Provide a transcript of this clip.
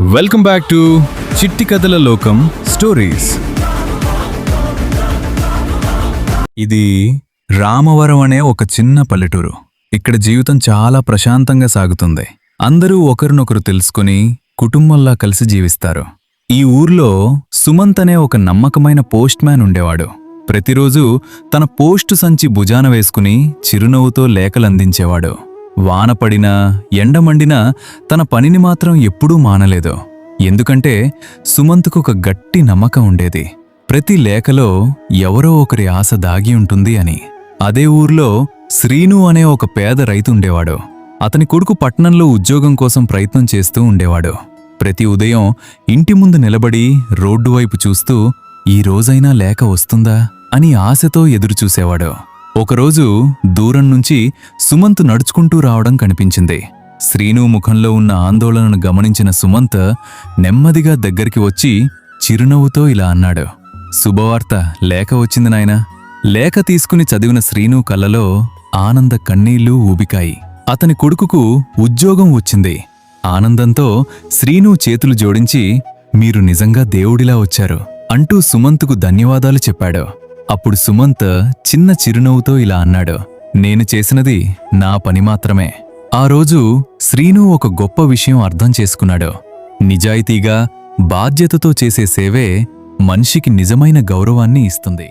Welcome back to చిట్టి కథల లోకం స్టోరీస్. ఇది రామవరం అనే ఒక చిన్న పల్లెటూరు. ఇక్కడ జీవితం చాలా ప్రశాంతంగా సాగుతుంది. అందరూ ఒకరినొకరు తెలుసుకుని కుటుంబంలా కలిసి జీవిస్తారు. ఈ ఊర్లో సుమంత్ అనే ఒక నమ్మకమైన పోస్ట్ మ్యాన్ ఉండేవాడు. ప్రతిరోజు తన పోస్టు సంచి భుజాన వేసుకుని చిరునవ్వుతో లేఖలందించేవాడు. వాన పడినా ఎండమండినా తన పనిని మాత్రం ఎప్పుడూ మానలేదు. ఎందుకంటే సుమంత్కు ఒక గట్టి నమ్మకం ఉండేది, ప్రతి లేఖలో ఎవరో ఒకరి ఆశ దాగి ఉంటుంది అని. అదే ఊర్లో శ్రీను అనే ఒక పేద రైతు ఉండేవాడు. అతని కొడుకు పట్టణంలో ఉద్యోగం కోసం ప్రయత్నం చేస్తూ ఉండేవాడు. ప్రతి ఉదయం ఇంటి ముందు నిలబడి రోడ్డు వైపు చూస్తూ ఈ రోజైనా లేఖ వస్తుందా అని ఆశతో ఎదురుచూసేవాడు. ఒకరోజు దూరం నుంచి సుమంత్ నడుచుకుంటూ రావడం కనిపించింది. శ్రీను ముఖంలో ఉన్న ఆందోళనను గమనించిన సుమంత్ నెమ్మదిగా దగ్గరికి వచ్చి చిరునవ్వుతో ఇలా అన్నాడు, శుభవార్త, లేఖ వచ్చింది నాయనా. లేఖ తీసుకుని చదివిన శ్రీను కళ్ళలో ఆనంద కన్నీళ్లు ఊబికాయి. అతని కొడుకుకు ఉద్యోగం వచ్చింది. ఆనందంతో శ్రీను చేతులు జోడించి, మీరు నిజంగా దేవుడిలా వచ్చారు అంటూ సుమంత్కు ధన్యవాదాలు చెప్పాడు. అప్పుడు సుమంత్ చిన్న చిరునవ్వుతో ఇలా అన్నాడు, నేను చేసినది నా పని మాత్రమే. ఆ రోజు శ్రీను ఒక గొప్ప విషయం అర్థం చేసుకున్నాడు. నిజాయితీగా బాధ్యతతో చేసే సేవే మనిషికి నిజమైన గౌరవాన్ని ఇస్తుంది.